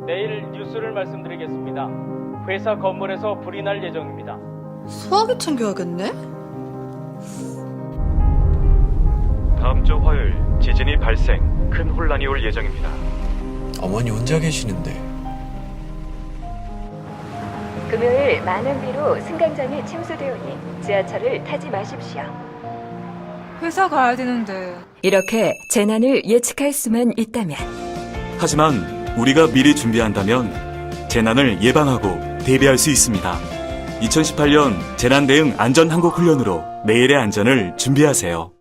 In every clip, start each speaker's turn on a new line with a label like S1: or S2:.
S1: 내일 뉴스를 말씀드리겠습니다. 회사 건물에서 불이 날 예정입니다.
S2: 소화기 챙겨야겠네?
S3: 다음 주 화요일 지진이 발생, 큰 혼란이 올 예정입니다.
S4: 어머니 혼자 계시는데.
S5: 금요일 많은 비로 승강장이 침수되오니 지하철을 타지 마십시오.
S6: 회사 가야 되는데.
S5: 이렇게 재난을 예측할 수만 있다면
S7: 하지만 우리가 미리 준비한다면 재난을 예방하고 대비할 수 있습니다. 2018년 재난 대응 안전 항공 훈련으로 내일의 안전을 준비하세요.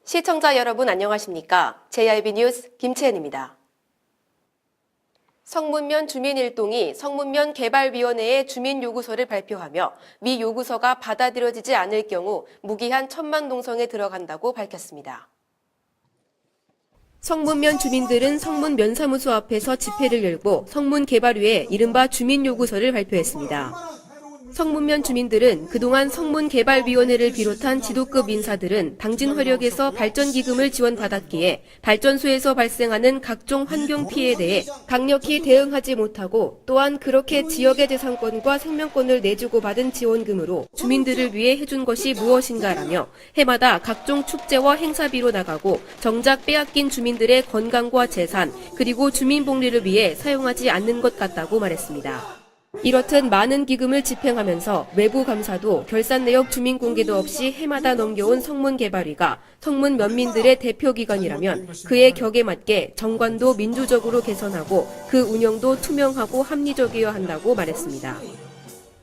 S8: 시청자 여러분 안녕하십니까? JRB 뉴스 김채은입니다. 성문면 주민일동이 성문면 개발위원회에 주민요구서를 발표하며 미 요구서가 받아들여지지 않을 경우 무기한 천만 농성에 들어간다고 밝혔습니다. 성문면 주민들은 성문 면사무소 앞에서 집회를 열고 성문개발위에 이른바 주민요구서를 발표했습니다. 성문면 주민들은 그동안 성문개발위원회를 비롯한 지도급 인사들은 당진 화력에서 발전기금을 지원받았기에 발전소에서 발생하는 각종 환경 피해에 대해 강력히 대응하지 못하고 또한 그렇게 지역의 재산권과 생명권을 내주고 받은 지원금으로 주민들을 위해 해준 것이 무엇인가라며 해마다 각종 축제와 행사비로 나가고 정작 빼앗긴 주민들의 건강과 재산 그리고 주민 복리를 위해 사용하지 않는 것 같다고 말했습니다. 이렇듯 많은 기금을 집행하면서 외부 감사도 결산 내역 주민 공개도 없이 해마다 넘겨온 성문개발위가 성문 면민들의 대표기관이라면 그의 격에 맞게 정관도 민주적으로 개선하고 그 운영도 투명하고 합리적이어야 한다고 말했습니다.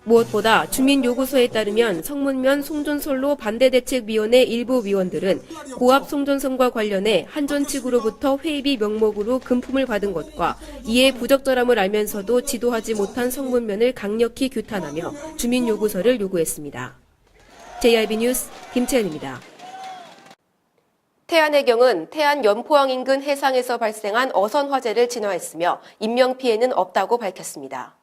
S8: 무엇보다 주민요구서에 따르면 성문면 송전선로 반대대책위원회 일부 위원들은 고압 송전선과 관련해 한전 측으로부터 회의비 명목으로 금품을 받은 것과 이에 부적절함을 알면서도 지도하지 못한 성문면을 강력히 규탄하며 주민요구서를 요구했습니다. JRB 뉴스 김채은입니다. 태안해경은 태안 연포항 인근 해상에서 발생한 어선 화재를 진화했으며 인명피해는 없다고 밝혔습니다.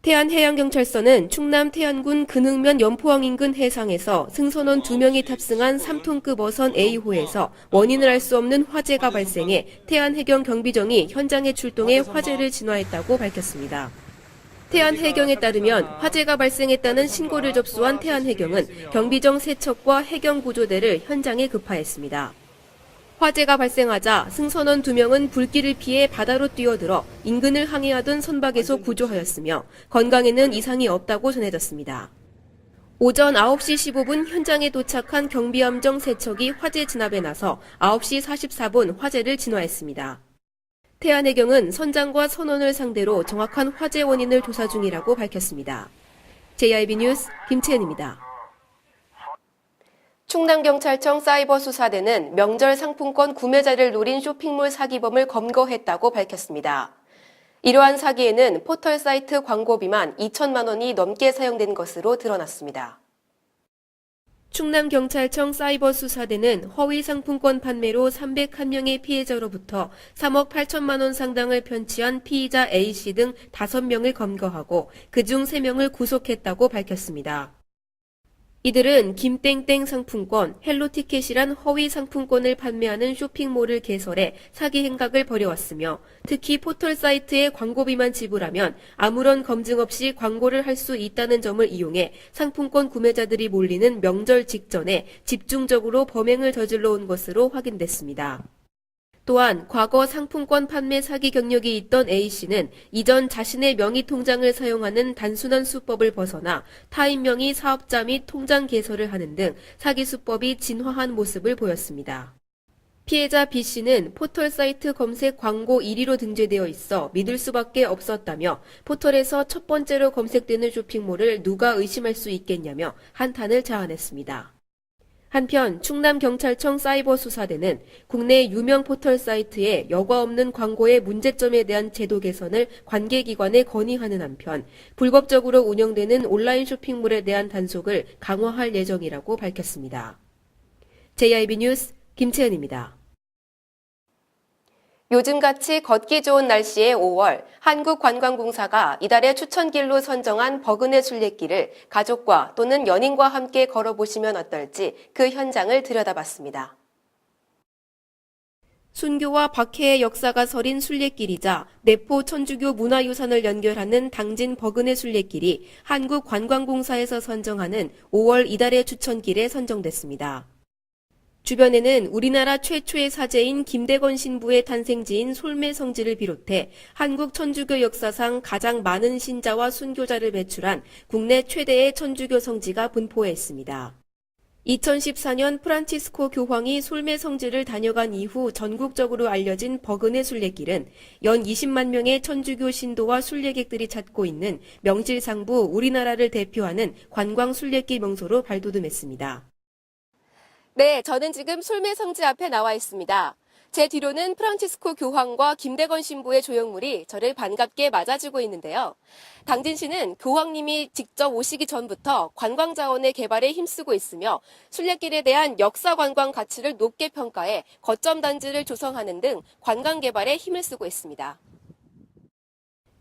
S8: 태안해양경찰서는 충남 태안군 근흥면 연포항 인근 해상에서 승선원 2명이 탑승한 3톤급 어선 A호에서 원인을 알 수 없는 화재가 발생해 태안해경 경비정이 현장에 출동해 화재를 진화했다고 밝혔습니다. 태안해경에 따르면 화재가 발생했다는 신고를 접수한 태안해경은 경비정 3척과 해경구조대를 현장에 급파했습니다. 화재가 발생하자 승선원 2명은 불길을 피해 바다로 뛰어들어 인근을 항해하던 선박에서 구조하였으며 건강에는 이상이 없다고 전해졌습니다. 오전 9시 15분 현장에 도착한 경비함정 3척이 화재 진압에 나서 9시 44분 화재를 진화했습니다. 태안해경은 선장과 선원을 상대로 정확한 화재 원인을 조사 중이라고 밝혔습니다. JRB 뉴스 김채은입니다. 충남경찰청 사이버수사대는 명절 상품권 구매자를 노린 쇼핑몰 사기범을 검거했다고 밝혔습니다. 이러한 사기에는 포털 사이트 광고비만 2천만 원이 넘게 사용된 것으로 드러났습니다. 충남경찰청 사이버수사대는 허위 상품권 판매로 301명의 피해자로부터 3억 8천만 원 상당을 편취한 피의자 A씨 등 5명을 검거하고 그중 3명을 구속했다고 밝혔습니다. 이들은 김땡땡 상품권, 헬로티켓이란 허위 상품권을 판매하는 쇼핑몰을 개설해 사기 행각을 벌여왔으며 특히 포털 사이트에 광고비만 지불하면 아무런 검증 없이 광고를 할 수 있다는 점을 이용해 상품권 구매자들이 몰리는 명절 직전에 집중적으로 범행을 저질러 온 것으로 확인됐습니다. 또한 과거 상품권 판매 사기 경력이 있던 A씨는 이전 자신의 명의 통장을 사용하는 단순한 수법을 벗어나 타인 명의 사업자 및 통장 개설을 하는 등 사기 수법이 진화한 모습을 보였습니다. 피해자 B씨는 포털 사이트 검색 광고 1위로 등재되어 있어 믿을 수밖에 없었다며 포털에서 첫 번째로 검색되는 쇼핑몰을 누가 의심할 수 있겠냐며 한탄을 자아냈습니다. 한편 충남경찰청 사이버수사대는 국내 유명 포털 사이트에 여과 없는 광고의 문제점에 대한 제도 개선을 관계기관에 건의하는 한편 불법적으로 운영되는 온라인 쇼핑몰에 대한 단속을 강화할 예정이라고 밝혔습니다. JRB 뉴스 김채은입니다. 요즘같이 걷기 좋은 날씨의 5월, 한국관광공사가 이달의 추천길로 선정한 버그네 순례길을 가족과 또는 연인과 함께 걸어보시면 어떨지 그 현장을 들여다봤습니다. 순교와 박해의 역사가 서린 순례길이자 내포 천주교 문화유산을 연결하는 당진 버그네 순례길이 한국관광공사에서 선정하는 5월 이달의 추천길에 선정됐습니다. 주변에는 우리나라 최초의 사제인 김대건 신부의 탄생지인 솔매 성지를 비롯해 한국 천주교 역사상 가장 많은 신자와 순교자를 배출한 국내 최대의 천주교 성지가 분포해 있습니다. 2014년 프란치스코 교황이 솔매 성지를 다녀간 이후 전국적으로 알려진 버그네 순례길은 연 20만 명의 천주교 신도와 순례객들이 찾고 있는 명실상부 우리나라를 대표하는 관광 순례길 명소로 발돋움했습니다. 네, 저는 지금 솔매 성지 앞에 나와 있습니다. 제 뒤로는 프란치스코 교황과 김대건 신부의 조형물이 저를 반갑게 맞아주고 있는데요. 당진시는 교황님이 직접 오시기 전부터 관광자원의 개발에 힘쓰고 있으며 순례길에 대한 역사 관광 가치를 높게 평가해 거점 단지를 조성하는 등 관광 개발에 힘을 쓰고 있습니다.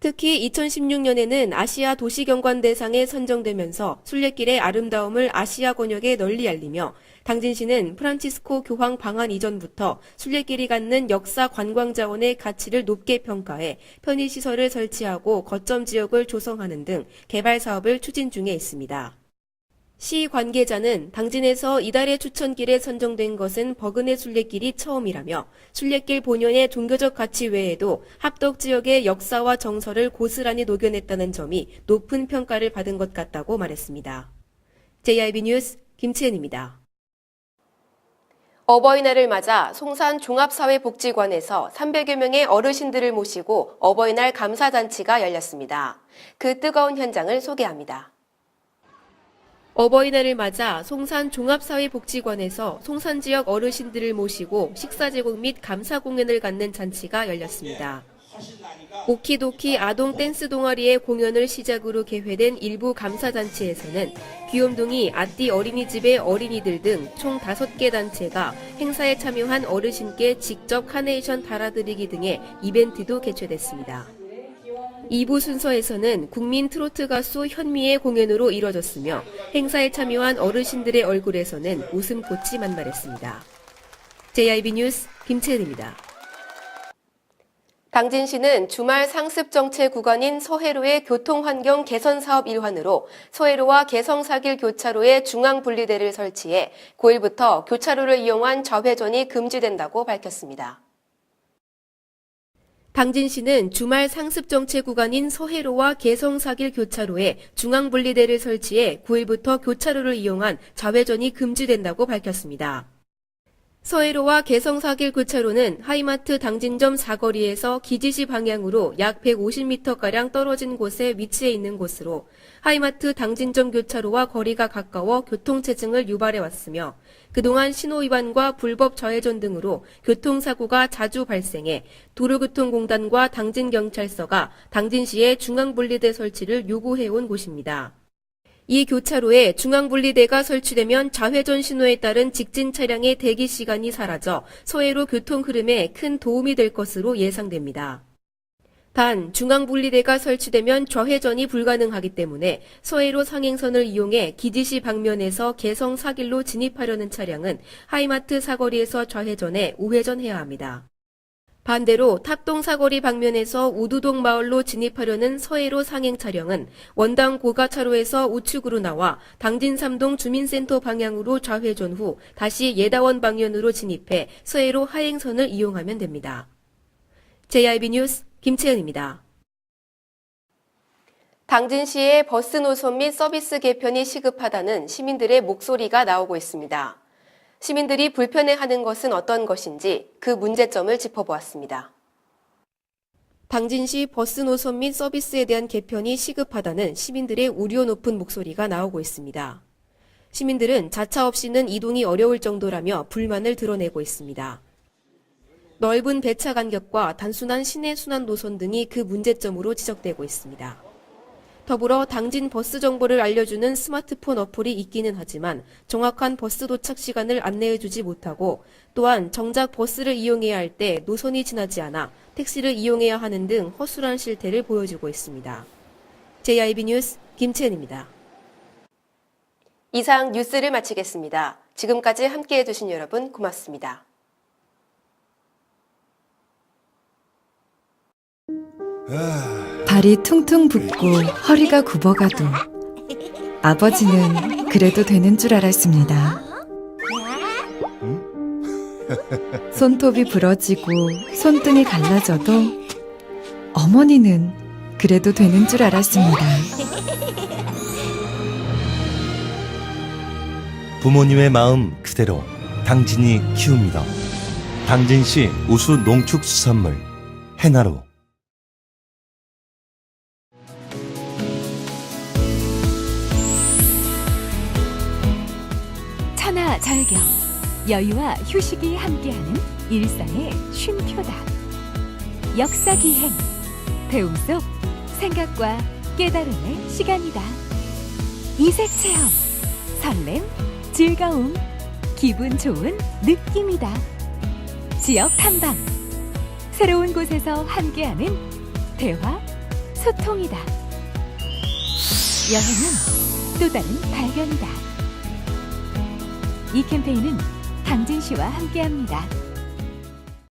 S8: 특히 2016년에는 아시아 도시경관대상에 선정되면서 순례길의 아름다움을 아시아 권역에 널리 알리며 당진시는 프란치스코 교황 방한 이전부터 순례길이 갖는 역사 관광 자원의 가치를 높게 평가해 편의시설을 설치하고 거점 지역을 조성하는 등 개발 사업을 추진 중에 있습니다. 시 관계자는 당진에서 이달의 추천길에 선정된 것은 버그네 순례길이 처음이라며 순례길 본연의 종교적 가치 외에도 합덕 지역의 역사와 정서를 고스란히 녹여냈다는 점이 높은 평가를 받은 것 같다고 말했습니다. JIB 뉴스 김치은입니다. 어버이날을 맞아 송산 종합사회복지관에서 300여 명의 어르신들을 모시고 어버이날 감사잔치가 열렸습니다. 그 뜨거운 현장을 소개합니다. 어버이날을 맞아 송산 종합사회복지관에서 송산 지역 어르신들을 모시고 식사 제공 및 감사 공연을 갖는 잔치가 열렸습니다. 오키도키 아동 댄스 동아리의 공연을 시작으로 개회된 일부 감사잔치에서는 귀염둥이 아띠 어린이집의 어린이들 등 총 5개 단체가 행사에 참여한 어르신께 직접 카네이션 달아드리기 등의 이벤트도 개최됐습니다. 2부 순서에서는 국민 트로트 가수 현미의 공연으로 이뤄졌으며 행사에 참여한 어르신들의 얼굴에서는 웃음꽃이 만발했습니다. JIB 뉴스 김채은입니다. 당진시는 주말 상습 정체 구간인 서해로의 교통환경 개선 사업 일환으로 서해로와 개성사길 교차로에 중앙 분리대를 설치해 9일부터 교차로를 이용한 좌회전이 금지된다고 밝혔습니다. 당진시는 주말 상습 정체 구간인 서해로와 개성사길 교차로에 중앙분리대를 설치해 9일부터 교차로를 이용한 좌회전이 금지된다고 밝혔습니다. 서해로와 개성사길 교차로는 하이마트 당진점 사거리에서 기지시 방향으로 약 150m가량 떨어진 곳에 위치해 있는 곳으로 하이마트 당진점 교차로와 거리가 가까워 교통체증을 유발해왔으며 그동안 신호위반과 불법 좌회전 등으로 교통사고가 자주 발생해 도로교통공단과 당진경찰서가 당진시의 중앙분리대 설치를 요구해온 곳입니다. 이 교차로에 중앙분리대가 설치되면 좌회전 신호에 따른 직진 차량의 대기 시간이 사라져 서해로 교통 흐름에 큰 도움이 될 것으로 예상됩니다. 단, 중앙분리대가 설치되면 좌회전이 불가능하기 때문에 서해로 상행선을 이용해 기지시 방면에서 개성 사길로 진입하려는 차량은 하이마트 사거리에서 좌회전해 우회전해야 합니다. 반대로 탑동 사거리 방면에서 우두동 마을로 진입하려는 서해로 상행 차량은 원당 고가차로에서 우측으로 나와 당진 3동 주민센터 방향으로 좌회전 후 다시 예다원 방면으로 진입해 서해로 하행선을 이용하면 됩니다. JIB 뉴스 김채은입니다. 당진시의 버스 노선 및 서비스 개편이 시급하다는 시민들의 목소리가 나오고 있습니다. 시민들이 불편해하는 것은 어떤 것인지 그 문제점을 짚어보았습니다. 당진시 버스 노선 및 서비스에 대한 개편이 시급하다는 시민들의 우려 높은 목소리가 나오고 있습니다. 시민들은 자차 없이는 이동이 어려울 정도라며 불만을 드러내고 있습니다. 넓은 배차 간격과 단순한 시내 순환 노선 등이 그 문제점으로 지적되고 있습니다. 더불어 당진 버스 정보를 알려주는 스마트폰 어플이 있기는 하지만 정확한 버스 도착 시간을 안내해주지 못하고 또한 정작 버스를 이용해야 할 때 노선이 지나지 않아 택시를 이용해야 하는 등 허술한 실태를 보여주고 있습니다. JIB 뉴스 김채은입니다. 이상 뉴스를 마치겠습니다. 지금까지 함께해 주신 여러분 고맙습니다.
S9: 발이 퉁퉁 붓고 허리가 굽어가도 아버지는 그래도 되는 줄 알았습니다. 손톱이 부러지고 손등이 갈라져도 어머니는 그래도 되는 줄 알았습니다.
S10: 부모님의 마음 그대로 당진이 키웁니다. 당진시 우수 농축수산물 해나루.
S11: 천하절경, 여유와 휴식이 함께하는 일상의 쉼표다. 역사기행, 배움 속 생각과 깨달음의 시간이다. 이색체험, 설렘, 즐거움, 기분 좋은 느낌이다. 지역탐방, 새로운 곳에서 함께하는 대화, 소통이다. 여행은 또 다른 발견이다. 이 캠페인은 당진시와 함께합니다.